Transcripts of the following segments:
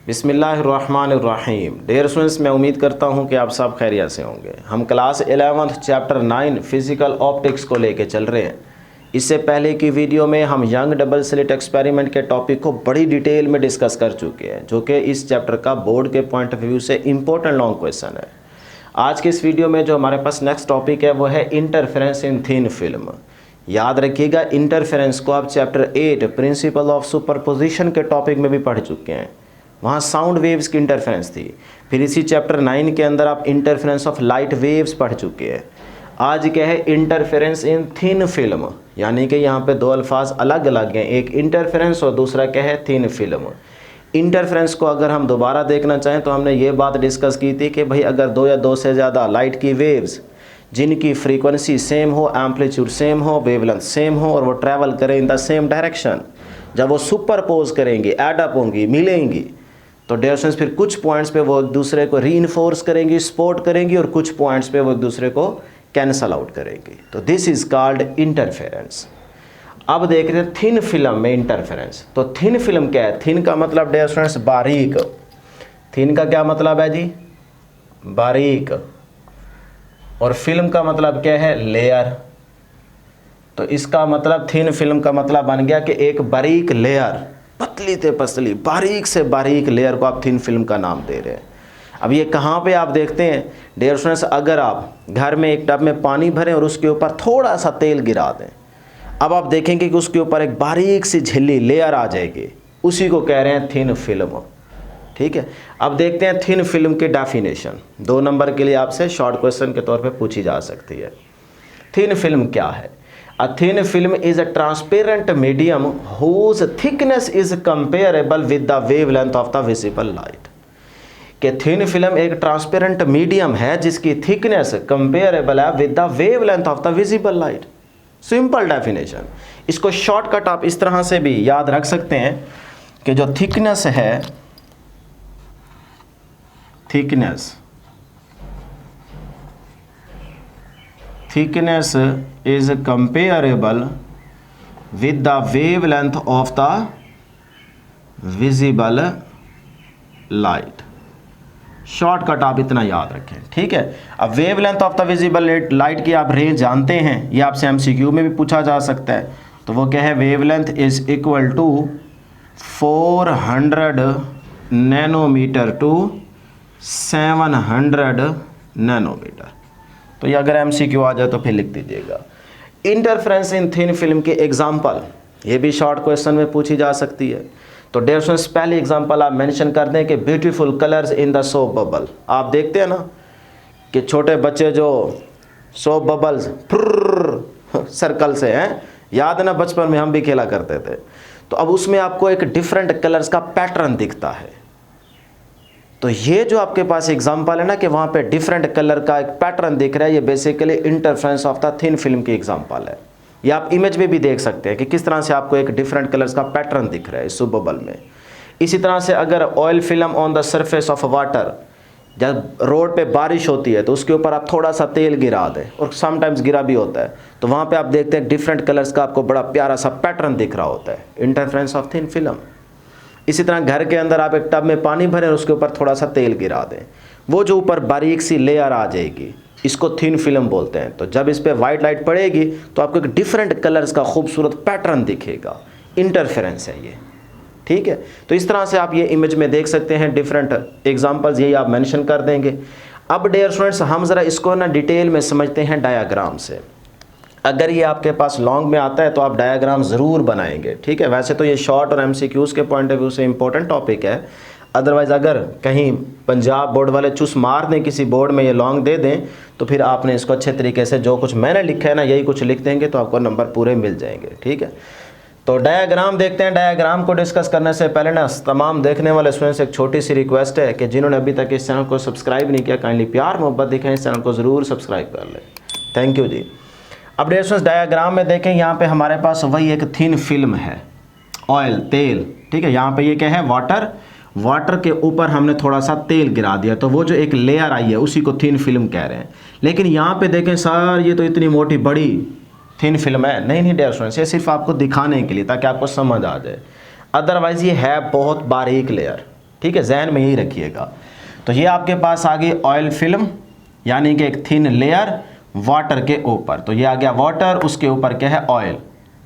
बिस्मिल्लाहिर्रहमानिर्रहीम। Dear students, मैं उम्मीद करता हूं कि आप सब खैरियत से होंगे। हम क्लास 11 चैप्टर 9 फिज़िकल ऑप्टिक्स को लेके चल रहे हैं। इससे पहले की वीडियो में हम यंग डबल स्लिट एक्सपेरिमेंट के टॉपिक को बड़ी डिटेल में डिस्कस कर चुके हैं, जो कि इस चैप्टर का बोर्ड के पॉइंट ऑफ व्यू से इम्पोर्टेंट लॉन्ग क्वेश्चन है। आज के इस वीडियो में जो हमारे पास नेक्स्ट टॉपिक है वो है इंटरफेरेंस इन थिन फिल्म। याद रखिएगा, इंटरफेरेंस को आप चैप्टर 8 प्रिंसिपल ऑफ सुपरपोजिशन के टॉपिक में भी पढ़ चुके हैं। वहाँ साउंड वेव्स की इंटरफेरेंस थी। फिर इसी चैप्टर 9 के अंदर आप इंटरफेरेंस ऑफ लाइट वेव्स पढ़ चुके हैं। आज क्या है, इंटरफेरेंस इन थिन फिल्म, यानी कि यहाँ पे दो अल्फाज अलग अलग हैं, एक इंटरफेरेंस और दूसरा क्या है, थिन फिल्म। इंटरफेरेंस को अगर हम दोबारा देखना चाहें तो हमने ये बात डिस्कस की थी कि भाई अगर दो या दो से ज़्यादा लाइट की वेव्स जिनकी फ्रीक्वेंसी सेम हो, एम्पलीट्यूड सेम हो, वेवलेंथ सेम हो और वो ट्रैवल करें इन द सेम डायरेक्शन, जब वो सुपरपोज करेंगी, ऐड अप होंगी, मिलेंगी, तो डियर स्टूडेंट्स फिर कुछ पॉइंट्स पे वो एक दूसरे को रीइंफोर्स करेंगी, सपोर्ट करेंगी, और कुछ पॉइंट्स पे वो एक दूसरे को कैंसल आउट करेंगी। तो दिस इज़ कॉल्ड इंटरफेरेंस। अब देख रहे हैं थिन फिल्म में इंटरफेरेंस। तो थिन फिल्म क्या है? थिन का मतलब डियर स्टूडेंट्स बारीक। थिन का क्या मतलब है जी? बारीक। और फिल्म का मतलब क्या है? लेयर। तो इसका मतलब थिन फिल्म का मतलब बन गया कि एक बारीक लेयर, पतली से पतली, बारीक से बारीक लेयर को आप थिन फिल्म का नाम दे रहे हैं। अब ये कहाँ पे आप देखते हैं डियर स्टूडेंट्स, अगर आप घर में एक टब में पानी भरें और उसके ऊपर थोड़ा सा तेल गिरा दें, अब आप देखेंगे कि उसके ऊपर एक बारीक सी झिल्ली लेयर आ जाएगी, उसी को कह रहे हैं थिन फिल्म। ठीक है, अब देखते हैं थिन फिल्म की डेफिनेशन। 2 नंबर के लिए आपसे शॉर्ट क्वेश्चन के तौर पे पूछी जा सकती है। थिन फिल्म क्या है? A thin film is a transparent medium whose thickness is comparable with the wavelength of the visible light। कि थिन फिल्म एक ट्रांसपेरेंट मीडियम है जिसकी थिकनेस कंपेरेबल है with the wavelength of the visible light. Simple definition. इसको shortcut आप इस तरह से भी याद रख सकते हैं कि जो थिकनेस है, thickness is comparable with the wavelength of the visible light। Shortcut आप इतना याद रखें, ठीक है। अब wavelength of the visible light की आप रेंज जानते हैं, ये आपसे एमसीक्यू में भी पूछा जा सकता है। तो वो क्या है? Wavelength is equal to 400 nanometre to 700 nanometre. तो ये अगर एमसीक्यू आ जाए तो फिर लिख दीजिएगा। इंटरफेरेंस इन थिन फिल्म की एग्जांपल, ये भी शॉर्ट क्वेश्चन में पूछी जा सकती है। तो डियर स्टूडेंट्स, पहली एग्जांपल आप मेंशन कर दें कि beautiful colours in the soap bubble. आप देखते हैं ना कि छोटे बच्चे जो सोप बबल्स सर्कल से हैं, याद है ना, बचपन में हम भी खेला करते थे। तो अब उसमें आपको एक डिफरेंट कलर्स का पैटर्न दिखता है। तो ये जो आपके पास एग्जांपल है ना कि वहाँ पे डिफरेंट कलर का एक पैटर्न दिख रहा है, ये basically interference of the thin film की एग्जांपल है। ये आप इमेज में भी देख सकते हैं कि किस तरह से आपको एक डिफरेंट कलर्स का पैटर्न दिख रहा है इस बबल में। इसी तरह से अगर oil film on the surface of water, जब रोड पे बारिश होती है तो उसके ऊपर आप थोड़ा सा तेल गिरा दें, और समटाइम्स गिरा भी होता है, तो वहाँ पर आप देखते हैं डिफरेंट कलर्स का आपको बड़ा प्यारा सा पैटर्न दिख रहा होता है, इंटरफेरेंस ऑफ थिन फिल्म। इसी तरह घर के अंदर आप एक टब में पानी भरें और उसके ऊपर थोड़ा सा तेल गिरा दें, वो जो ऊपर बारीक सी लेयर आ जाएगी, इसको थिन फिल्म बोलते हैं। तो जब इस पे वाइट लाइट पड़ेगी तो आपको एक डिफरेंट कलर्स का खूबसूरत पैटर्न दिखेगा, इंटरफेरेंस है ये। ठीक है, तो इस तरह से आप ये इमेज में देख सकते हैं डिफरेंट एग्जांपल्स, यही आप मेंशन कर देंगे। अब डियर स्टूडेंट्स, हम ज़रा इसको ना डिटेल में समझते हैं डायाग्राम से। अगर ये आपके पास लॉन्ग में आता है तो आप डायग्राम ज़रूर बनाएंगे, ठीक है। वैसे तो ये शॉर्ट और एमसीक्यूज़ के पॉइंट ऑफ व्यू से इंपॉर्टेंट टॉपिक है। अदरवाइज़ अगर कहीं पंजाब बोर्ड वाले चुस मार दें, किसी बोर्ड में ये लॉन्ग दे दें, तो फिर आपने इसको अच्छे तरीके से जो कुछ मैंने लिखा है ना, यही कुछ लिख देंगे तो आपको नंबर पूरे मिल जाएंगे, ठीक है। तो डायग्राम देखते हैं। डायग्राम को डिस्कस करने से पहले ना तमाम देखने वाले स्टूडेंट्स से एक छोटी सी रिक्वेस्ट है कि जिन्होंने अभी तक इस चैनल को सब्सक्राइब नहीं किया, काइंडली प्यार मोहब्बत दिखाएं, इस चैनल को ज़रूर सब्सक्राइब कर लें। थैंक यू जी। अब डियर स्टूडेंट्स, डायग्राम में देखें, यहाँ पे हमारे पास वही एक थिन फिल्म है, ऑयल, तेल, ठीक है। यहाँ पे ये क्या है? वाटर। वाटर के ऊपर हमने थोड़ा सा तेल गिरा दिया, तो वो जो एक लेयर आई है उसी को थिन फिल्म कह रहे हैं। लेकिन यहाँ पे देखें सर, ये तो इतनी मोटी बड़ी थिन फिल्म है। नहीं डियर स्टूडेंट्स, ये सिर्फ आपको दिखाने के लिए, ताकि आपको समझ आ जाए। अदरवाइज़ ये है बहुत बारीक लेयर, ठीक है, जहन में यही रखिएगा। तो ये आपके पास आ गई ऑयल फिल्म, यानी कि एक थिन लेयर वाटर के ऊपर। तो ये आ गया वाटर, उसके ऊपर क्या है ऑयल,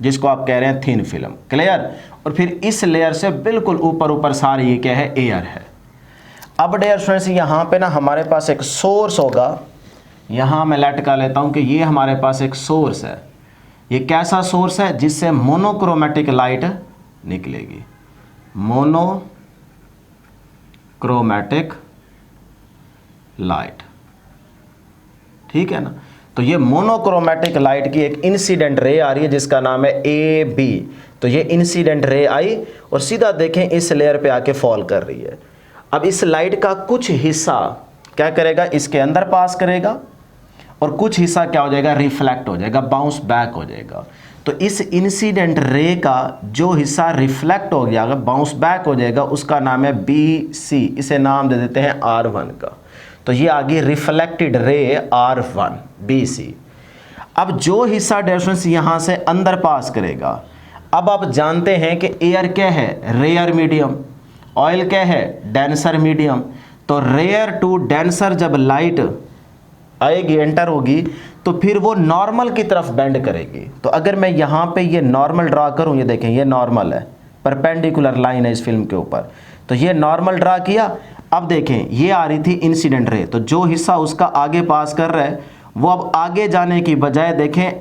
जिसको आप कह रहे हैं थिन फिल्म, क्लियर। और फिर इस लेयर से बिल्कुल ऊपर ऊपर सारी ये क्या है एयर है। अब डियर स्टूडेंट्स यहाँ पे ना हमारे पास एक सोर्स होगा, यहाँ मैं लटका लेता हूँ कि ये हमारे पास एक सोर्स है। ये कैसा सोर्स है? जिससे मोनोक्रोमेटिक लाइट निकलेगी, मोनोक्रोमेटिक लाइट, ठीक है ना। तो ये मोनोक्रोमेटिक लाइट की एक इंसिडेंट रे आ रही है जिसका नाम है ए बी। तो ये इंसिडेंट रे आई और सीधा देखें इस लेयर पे आके फॉल कर रही है। अब इस लाइट का कुछ हिस्सा क्या करेगा, इसके अंदर पास करेगा और कुछ हिस्सा क्या हो जाएगा, रिफ्लेक्ट हो जाएगा, बाउंस बैक हो जाएगा। तो इस इंसिडेंट रे का जो हिस्सा रिफ्लेक्ट हो गया, बाउंस बैक हो जाएगा, उसका नाम है बी सी। इसे नाम दे देते हैं R1 का। तो ये आ गई रिफ्लेक्टेड रे R1 BC। अब जो हिस्सा डिस्टेंस यहाँ से अंदर पास करेगा, अब आप जानते हैं कि एयर क्या है, रेयर मीडियम, ऑयल क्या है, डेंसर मीडियम। तो रेयर टू डेंसर जब लाइट आएगी, एंटर होगी, तो फिर वो नॉर्मल की तरफ बेंड करेगी। तो अगर मैं यहाँ पे ये नॉर्मल ड्रा करूँ, ये देखें ये नॉर्मल है, परपेंडिकुलर लाइन है इस फिल्म के ऊपर। तो ये नॉर्मल ड्रा किया। अब देखें ये आ रही थी इंसिडेंट रे, तो जो हिस्सा उसका आगे पास कर रहा है वो अब आगे जाने की बजाय देखें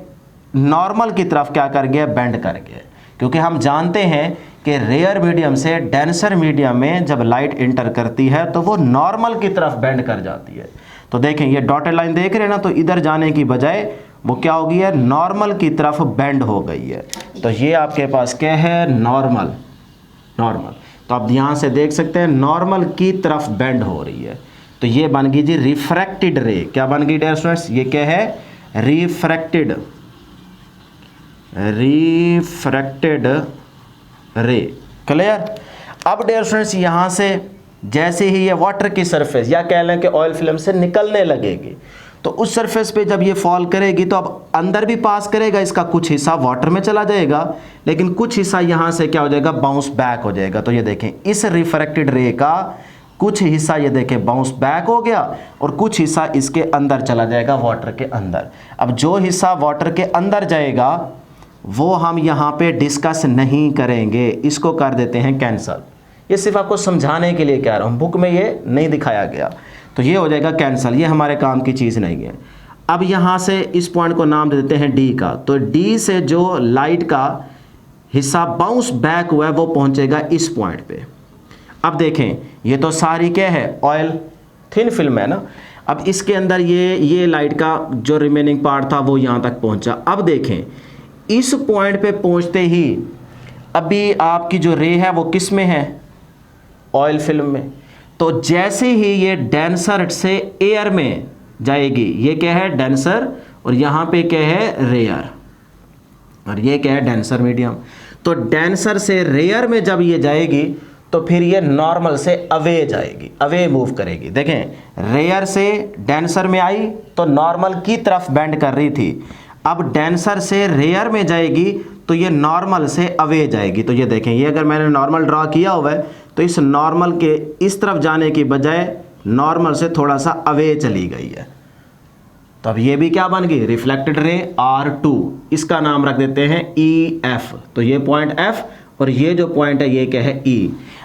नॉर्मल की तरफ क्या कर गया, बेंड कर गया। क्योंकि हम जानते हैं कि रेयर मीडियम से डेंसर मीडियम में जब लाइट इंटर करती है तो वो नॉर्मल की तरफ बेंड कर जाती है। तो देखें ये डॉटेड लाइन देख रहे हैं ना, तो इधर जाने की बजाय वो क्या हो गई है, नॉर्मल की तरफ बेंड हो गई है। तो ये आपके पास क्या है, नॉर्मल, नॉर्मल। तो आप यहाँ से देख सकते हैं नॉर्मल की तरफ बेंड हो रही है। तो ये बन गई जी रिफ्रैक्टेड रे। क्या बन गई डियर स्टूडेंट्स, ये क्या है, रिफ्रैक्टेड, रिफ्रैक्टेड रे, क्लियर। अब डियर स्टूडेंट्स यहाँ से जैसे ही ये वाटर की सरफेस या कह लें कि ऑयल फिल्म से निकलने लगेगी, तो उस सरफेस पे जब ये फॉल करेगी तो अब अंदर भी पास करेगा, इसका कुछ हिस्सा वाटर में चला जाएगा, लेकिन कुछ हिस्सा यहाँ से क्या हो जाएगा, बाउंस बैक हो जाएगा। तो ये देखें इस रिफ्रैक्टेड रे का कुछ हिस्सा ये देखें बाउंस बैक हो गया और कुछ हिस्सा इसके अंदर चला जाएगा, वाटर के अंदर। अब जो हिस्सा वाटर के अंदर जाएगा वो हम यहाँ पे डिस्कस नहीं करेंगे, इसको कर देते हैं कैंसल। ये सिर्फ आपको समझाने के लिए कह रहा हूँ, बुक में ये नहीं दिखाया गया। तो ये हो जाएगा कैंसल, ये हमारे काम की चीज़ नहीं है। अब यहाँ से इस पॉइंट को नाम दे देते हैं डी का। तो डी से जो लाइट का हिस्सा बाउंस बैक हुआ है वो पहुँचेगा इस पॉइंट पे। अब देखें ये तो सारी क्या है, ऑयल थिन फिल्म है ना। अब इसके अंदर ये लाइट का जो रिमेनिंग पार्ट था वो यहाँ तक पहुँचा। अब देखें इस पॉइंट पे पहुँचते ही अभी आपकी जो रे है वो किस में है, ऑयल फिल्म में। तो जैसे ही ये डेंसर से एयर में जाएगी, ये क्या है डेंसर और यहाँ पे क्या है रेयर, और ये क्या है डेंसर मीडियम। तो डेंसर से रेयर में जब ये जाएगी तो फिर ये नॉर्मल से अवे जाएगी, अवे मूव करेगी। देखें रेयर से डेंसर में आई तो नॉर्मल की तरफ बेंड कर रही थी, अब डेंसर से रेयर में जाएगी तो ये नॉर्मल से अवे जाएगी। तो ये देखें ये अगर मैंने नॉर्मल ड्रा किया हुआ है तो इस नॉर्मल के इस तरफ जाने की बजाय नॉर्मल से थोड़ा सा अवे चली गई है। तो अब ये भी क्या बन गई, रिफ्लेक्टेड रे R2, इसका नाम रख देते हैं EF। तो ये पॉइंट F और ये जो पॉइंट है ये क्या है E।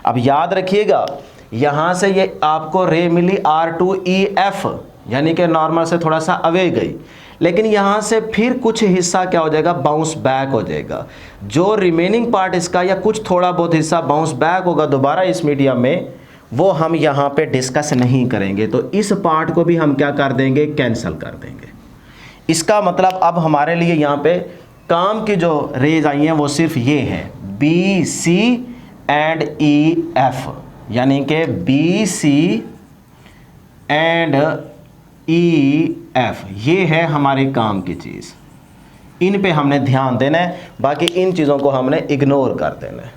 अब याद रखिएगा यहाँ से ये आपको रे मिली R2EF, यानी कि नॉर्मल से थोड़ा सा अवे गई, लेकिन यहाँ से फिर कुछ हिस्सा क्या हो जाएगा, बाउंस बैक हो जाएगा। जो रिमेनिंग पार्ट इसका या कुछ थोड़ा बहुत हिस्सा बाउंस बैक होगा दोबारा इस मीडियम में, वो हम यहाँ पे डिस्कस नहीं करेंगे। तो इस पार्ट को भी हम क्या कर देंगे, कैंसिल कर देंगे। इसका मतलब अब हमारे लिए यहाँ पे काम की जो रेज आई हैं वो सिर्फ ये हैं BC एंड EF, यानी कि BC एंड EF, ये है हमारे काम की चीज़। इन पे हमने ध्यान देना है, बाकी इन चीज़ों को हमने इग्नोर कर देना है।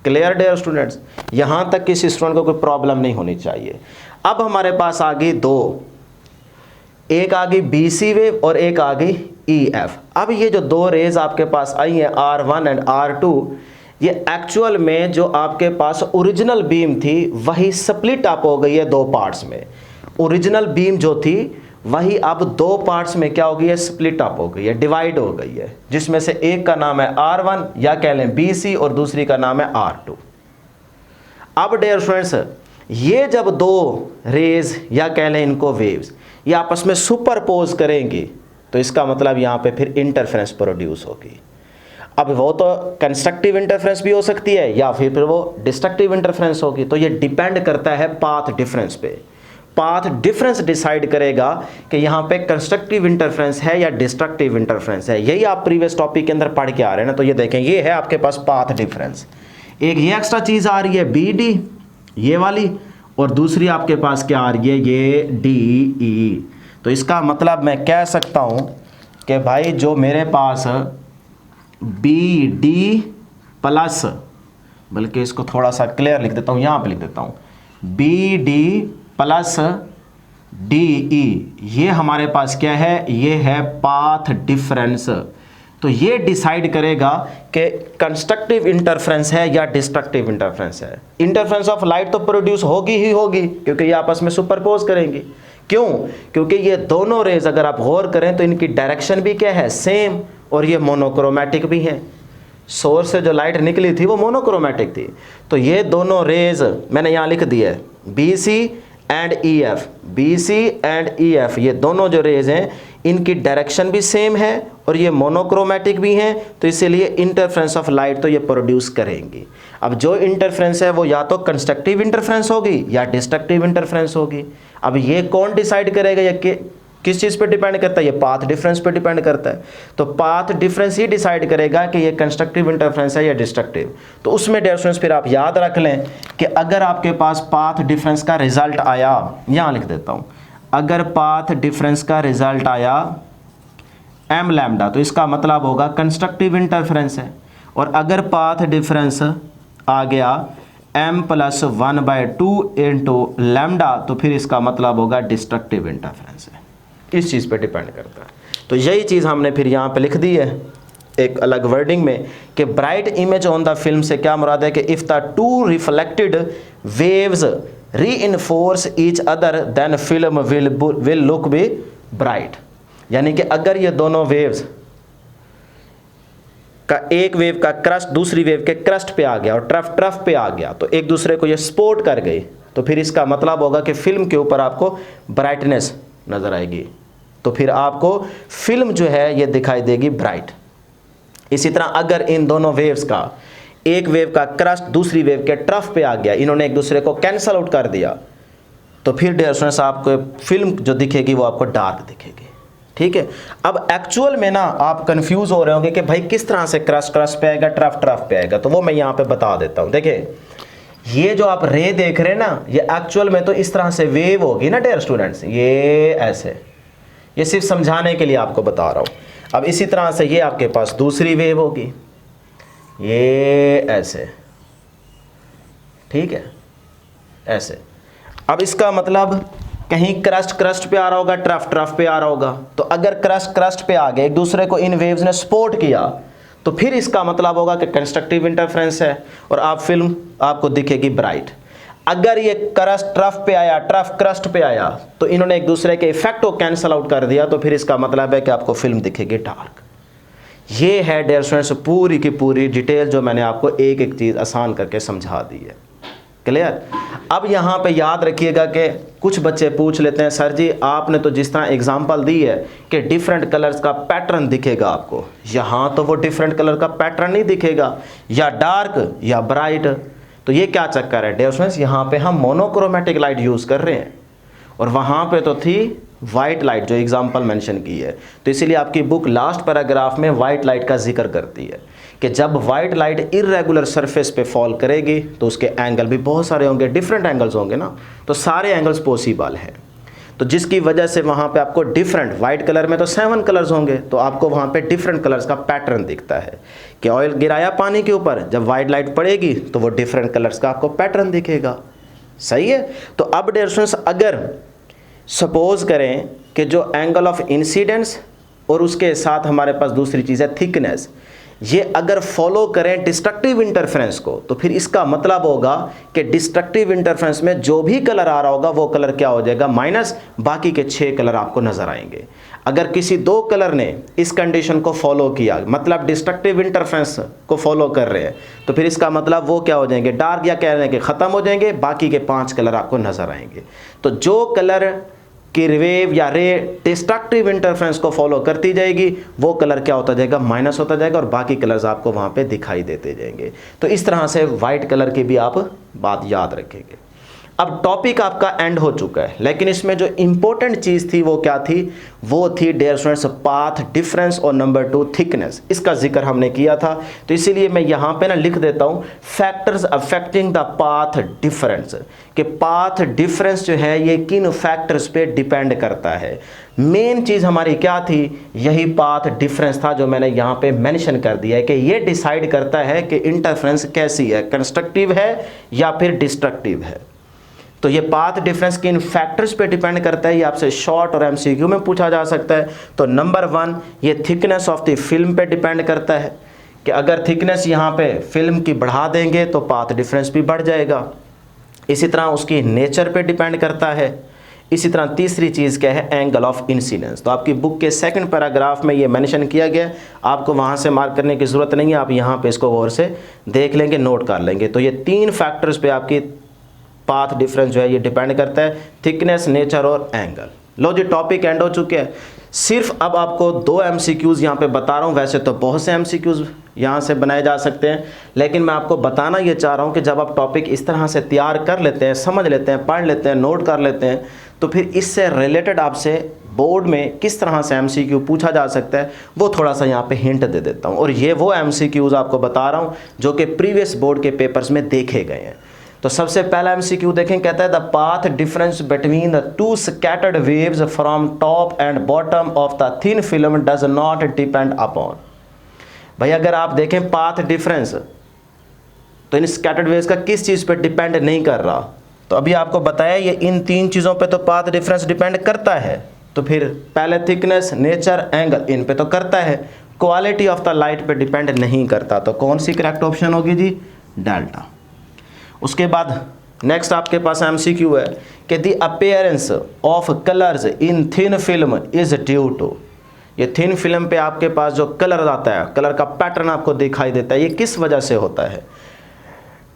क्लियर डियर स्टूडेंट्स, यहाँ तक किसी स्टूडेंट को कोई प्रॉब्लम नहीं होनी चाहिए। अब हमारे पास आ गई दो, एक आ गई BC वेव और एक आ गई EF। अब ये जो दो रेज आपके पास आई हैं R1 एंड R2, ये एक्चुअल में जो आपके पास ओरिजिनल बीम थी वही स्प्लिट अप हो गई है दो पार्ट्स में। ओरिजिनल बीम जो थी वही अब दो पार्ट्स में क्या हो गई है, स्प्लिट अप हो गई है, डिवाइड हो गई है, जिसमें से एक का नाम है R1 या कह लें BC और दूसरी का नाम है R2। अब डियर स्टूडेंट्स, ये जब दो रेज या कह लें इनको वेव्स ये आपस में सुपरपोज करेंगी तो इसका मतलब यहाँ पे फिर इंटरफेरेंस प्रोड्यूस होगी। अब वो तो कंस्ट्रक्टिव इंटरफेरेंस भी हो सकती है या फिर वो डिस्ट्रक्टिव इंटरफेरेंस होगी। तो ये डिपेंड करता है पाथ डिफरेंस पे। पाथ डिफरेंस डिसाइड करेगा कि यहाँ पे कंस्ट्रक्टिव इंटरफेरेंस है या डिस्ट्रक्टिव इंटरफेरेंस है। यही आप प्रीवियस टॉपिक के अंदर पढ़ के आ रहे हैं ना। तो ये देखें, ये है आपके पास पाथ डिफरेंस। एक ये एक्स्ट्रा चीज़ आ रही है BD ये वाली, और दूसरी आपके पास क्या आ रही है, ये DE। तो इसका मतलब मैं कह सकता हूँ कि भाई जो मेरे पास BD प्लस, बल्कि इसको थोड़ा सा क्लियर लिख देता हूँ, यहाँ पे लिख देता हूँ BD प्लस DE, ये हमारे पास क्या है, ये है पाथ डिफरेंस। तो ये डिसाइड करेगा कि कंस्ट्रक्टिव इंटरफेरेंस है या डिस्ट्रक्टिव इंटरफेरेंस है। इंटरफेरेंस ऑफ लाइट तो प्रोड्यूस होगी ही होगी क्योंकि ये आपस में सुपरपोज करेंगी। क्यों? क्योंकि ये दोनों रेज अगर आप गौर करें तो इनकी डायरेक्शन भी क्या है, सेम, और ये मोनोक्रोमैटिक भी हैं। सोर्स से जो लाइट निकली थी वो मोनोक्रोमैटिक थी। तो ये दोनों रेज मैंने यहाँ लिख दिया है BC and EF, BC and EF, ये दोनों जो रेज हैं इनकी डायरेक्शन भी सेम है और ये मोनोक्रोमैटिक भी हैं। तो इसीलिए इंटरफेरेंस ऑफ लाइट तो ये प्रोड्यूस करेंगी। अब जो इंटरफेरेंस है वो या तो कंस्ट्रक्टिव इंटरफेरेंस होगी या डिस्ट्रक्टिव इंटरफेरेंस होगी। अब ये कौन डिसाइड करेगा, या किस चीज़ पे डिपेंड करता है, ये पाथ डिफरेंस पे डिपेंड करता है। तो पाथ डिफरेंस ही डिसाइड करेगा कि ये कंस्ट्रक्टिव इंटरफेरेंस है या डिस्ट्रक्टिव। तो उसमें डियर स्टूडेंट्स फिर आप याद रख लें कि अगर आपके पास पाथ डिफरेंस का रिजल्ट आया, यहाँ लिख देता हूँ, अगर पाथ डिफरेंस का रिजल्ट आया m लैम्डा तो इसका मतलब होगा कंस्ट्रक्टिव इंटरफेरेंस है। और अगर पाथ डिफरेंस आ गया m + 1/2 इंटू लैम्डा तो फिर इसका मतलब होगा डिस्ट्रक्टिव इंटरफेरेंस है। इस चीज़ पे डिपेंड करता है। तो यही चीज़ हमने फिर यहाँ पे लिख दी है एक अलग वर्डिंग में कि bright image on the film से क्या मुराद है कि if the two reflected waves reinforce each other than film will look B bright. यानी कि अगर ये दोनों वेव्स का एक वेव का क्रस्ट दूसरी वेव के क्रस्ट पे आ गया और ट्रफ पे आ गया तो एक दूसरे को ये सपोर्ट कर गई, तो फिर इसका मतलब होगा कि फिल्म के ऊपर आपको ब्राइटनेस नज़र आएगी। तो फिर आपको फिल्म जो है ये दिखाई देगी ब्राइट। इसी तरह अगर इन दोनों वेव्स का एक वेव का क्रस्ट दूसरी वेव के ट्रफ पे आ गया, इन्होंने एक दूसरे को कैंसल आउट कर दिया, तो फिर डियर स्टूडेंट्स आपको फिल्म जो दिखेगी वो आपको डार्क दिखेगी। ठीक है। अब एक्चुअल में ना आप कंफ्यूज हो रहे होंगे कि भाई किस तरह से क्रस्ट पे आएगा, ट्रफ पे आएगा। तो वो मैं यहाँ पे बता देता हूँ। देखिए ये जो आप रे देख रहे हैं ना, ये एक्चुअल में तो इस तरह से वेव होगी ना डियर स्टूडेंट्स, ये ऐसे, ये सिर्फ समझाने के लिए आपको बता रहा हूँ। अब इसी तरह से ये आपके पास दूसरी वेव होगी, ये ऐसे, ठीक है, ऐसे। अब इसका मतलब कहीं क्रस्ट पे आ रहा होगा, ट्रफ पे आ रहा होगा। तो अगर क्रस्ट पे आ गए, एक दूसरे को इन वेव्स ने सपोर्ट किया, तो फिर इसका मतलब होगा कि कंस्ट्रक्टिव इंटरफेरेंस है और आप फिल्म आपको दिखेगी ब्राइट। अगर ये ट्रफ पे आया, ट्रफ क्रस्ट पे आया, तो इन्होंने एक दूसरे के इफेक्ट को कैंसल आउट कर दिया, तो फिर इसका मतलब है कि आपको फिल्म दिखेगी डार्क। ये है डियर स्टूडेंट्स पूरी की पूरी डिटेल जो मैंने आपको एक एक चीज़ आसान करके समझा दी है। क्लियर। अब यहाँ पे याद रखिएगा कि कुछ बच्चे पूछ लेते हैं, सर जी आपने तो जिस तरह एग्जांपल दी है कि डिफरेंट कलर्स का पैटर्न दिखेगा आपको, यहाँ तो वो डिफरेंट कलर का पैटर्न नहीं दिखेगा, या डार्क या ब्राइट। तो ये क्या चक्कर है डियर स्टूडेंट्स, यहाँ पे हम मोनोक्रोमेटिक लाइट यूज़ कर रहे हैं और वहाँ पे तो थी वाइट लाइट जो एग्जांपल मेंशन की है। तो इसीलिए आपकी बुक लास्ट पैराग्राफ में वाइट लाइट का जिक्र करती है कि जब वाइट लाइट इरेगुलर सरफेस पे फॉल करेगी तो उसके एंगल भी बहुत सारे होंगे, डिफरेंट एंगल्स होंगे ना, तो सारे एंगल्स पॉसिबल हैं। तो जिसकी वजह से वहाँ पे आपको डिफरेंट, वाइट कलर में तो 7 कलर्स होंगे, तो आपको वहाँ पे डिफरेंट कलर्स का पैटर्न दिखता है कि ऑयल गिराया पानी के ऊपर, जब वाइट लाइट पड़ेगी तो वो डिफरेंट कलर्स का आपको पैटर्न दिखेगा। सही है। तो अब डियर स्टूडेंट्स अगर सपोज करें कि जो एंगल ऑफ इंसिडेंस और उसके साथ हमारे पास दूसरी चीज़ है थिकनेस, ये अगर फॉलो करें डिस्ट्रक्टिव इंटरफेरेंस को तो फिर इसका मतलब होगा कि डिस्ट्रक्टिव इंटरफेरेंस में जो भी कलर आ रहा होगा वो कलर क्या हो जाएगा, माइनस, बाकी के 6 कलर आपको नजर आएंगे। अगर किसी 2 कलर ने इस कंडीशन को फॉलो किया, मतलब डिस्ट्रक्टिव इंटरफेरेंस को फॉलो कर रहे हैं, तो फिर इसका मतलब वो क्या हो जाएंगे, डार्क, या कह रहे हैं कि ख़त्म हो जाएंगे, बाकी के 5 कलर आपको नजर आएंगे। तो जो कलर की वेव या रे डिस्ट्रक्टिव इंटरफेरेंस को फॉलो करती जाएगी वो कलर क्या होता जाएगा, माइनस होता जाएगा, और बाकी कलर्स आपको वहाँ पे दिखाई देते जाएंगे। तो इस तरह से वाइट कलर की भी आप बात याद रखेंगे। अब टॉपिक आपका एंड हो चुका है, लेकिन इसमें जो इंपॉर्टेंट चीज़ थी वो क्या थी, वो थी डियर स्टूडेंट्स पाथ डिफरेंस और नंबर 2 थिकनेस। इसका जिक्र हमने किया था, तो इसीलिए मैं यहाँ पे ना लिख देता हूँ factors affecting the path difference, कि पाथ डिफरेंस जो है ये किन फैक्टर्स पे डिपेंड करता है। मेन चीज़ हमारी क्या थी, यही पाथ डिफरेंस था जो मैंने यहाँ पे मेंशन कर दिया है, कि ये डिसाइड करता है कि इंटरफेरेंस कैसी है, कंस्ट्रक्टिव है या फिर डिस्ट्रक्टिव है। तो ये पाथ डिफरेंस किन फैक्टर्स पे डिपेंड करता है, ये आपसे शॉर्ट और एमसीक्यू में पूछा जा सकता है। तो नंबर 1 ये थिकनेस ऑफ द फिल्म पे डिपेंड करता है, कि अगर थिकनेस यहाँ पे फिल्म की बढ़ा देंगे तो पाथ डिफरेंस भी बढ़ जाएगा। इसी तरह उसकी नेचर पे डिपेंड करता है। इसी तरह तीसरी चीज़ क्या है, एंगल ऑफ इंसिडेंस। तो आपकी बुक के 2nd पैराग्राफ में ये मेंशन किया गया, आपको वहाँ से मार्क करने की ज़रूरत नहीं है, आप यहाँ पे इसको गौर से देख लेंगे, नोट कर लेंगे। तो ये 3 फैक्टर्स पे आपकी पाथ डिफरेंस जो है ये डिपेंड करता है, थिकनेस, नेचर और एंगल। लो जी, टॉपिक एंड हो चुके हैं। सिर्फ अब आपको 2 एमसीक्यूज़ यहाँ पे बता रहा हूँ, वैसे तो बहुत से एमसीक्यूज़ यहाँ से बनाए जा सकते हैं, लेकिन मैं आपको बताना ये चाह रहा हूँ कि जब आप टॉपिक इस तरह से तैयार कर लेते हैं, समझ लेते हैं, पढ़ लेते हैं, नोट कर लेते हैं, तो फिर इससे रिलेटेड आपसे बोर्ड में किस तरह से एमसीक्यू पूछा जा सकता है वो थोड़ा सा यहाँ पे हिंट दे देता हूँ। और ये वो एमसीक्यूज़ आपको बता रहा हूँ जो कि प्रीवियस बोर्ड के पेपर्स में देखे गए हैं। तो सबसे पहला एमसीक्यू देखें, कहता है the path difference between the 2 scattered waves from top and bottom of the thin film does not depend upon. भाई अगर आप देखें पाथ डिफरेंस, तो इन स्कैटर्ड वेव्स का किस चीज़ पे डिपेंड नहीं कर रहा। तो अभी आपको बताया ये इन 3 चीज़ों पे तो पाथ डिफरेंस डिपेंड करता है। तो फिर पहले थिकनेस, नेचर, एंगल, इन पे तो करता है। क्वालिटी ऑफ द लाइट पे डिपेंड नहीं करता। तो कौन सी करेक्ट ऑप्शन होगी जी, डेल्टा। उसके बाद नेक्स्ट आपके पास एमसीक्यू है कि the appearance of colours in thin film is due to. ये थिन फिल्म पे आपके पास जो कलर आता है, कलर का पैटर्न आपको दिखाई देता है, ये किस वजह से होता है।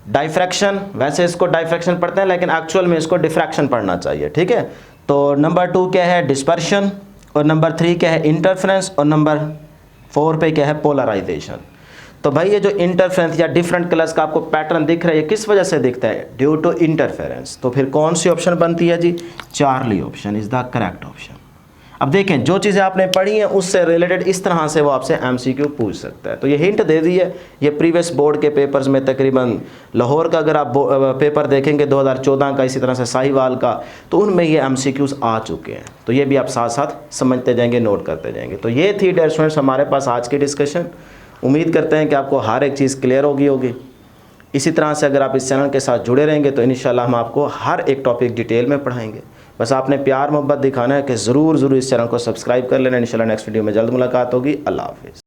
डाइफ्रैक्शन, वैसे इसको डाइफ्रैक्शन पढ़ते हैं लेकिन एक्चुअल में इसको डिफ्रैक्शन पढ़ना चाहिए, ठीक है। तो नंबर 2 क्या है, डिस्पर्शन, और नंबर 3 क्या है, इंटरफेरेंस, और नंबर 4 पे क्या है, पोलराइजेशन। तो भाई ये जो इंटरफेरेंस या डिफरेंट कलर्स का आपको पैटर्न दिख रहा है, ये किस वजह से दिखता है, ड्यू टू इंटरफेरेंस। तो फिर कौन सी ऑप्शन बनती है जी, charlie option is the correct option. अब देखें जो चीज़ें आपने पढ़ी हैं उससे रिलेटेड इस तरह से वो आपसे एमसीक्यू पूछ सकता है। तो ये हिंट दे दी है, ये प्रीवियस बोर्ड के पेपर्स में तकरीबन लाहौर का अगर आप पेपर देखेंगे 2014 का, इसी तरह से साहिवाल का, तो उनमें ये एमसीक्यूज़ आ चुके हैं। तो ये भी आप साथ साथ समझते जाएंगे, नोट करते जाएंगे। तो ये थी डियर स्टूडेंट्स हमारे पास आज की डिस्कशन। उम्मीद करते हैं कि आपको हर एक चीज़ क्लियर होगी। इसी तरह से अगर आप इस चैनल के साथ जुड़े रहेंगे तो इंशाल्लाह हम आपको हर एक टॉपिक डिटेल में पढ़ाएंगे। बस आपने प्यार मोहब्बत दिखाना है कि ज़रूर इस चैनल को सब्सक्राइब कर लेना। इंशाल्लाह नेक्स्ट वीडियो में जल्द मुलाकात होगी। अल्लाह हाफिज़।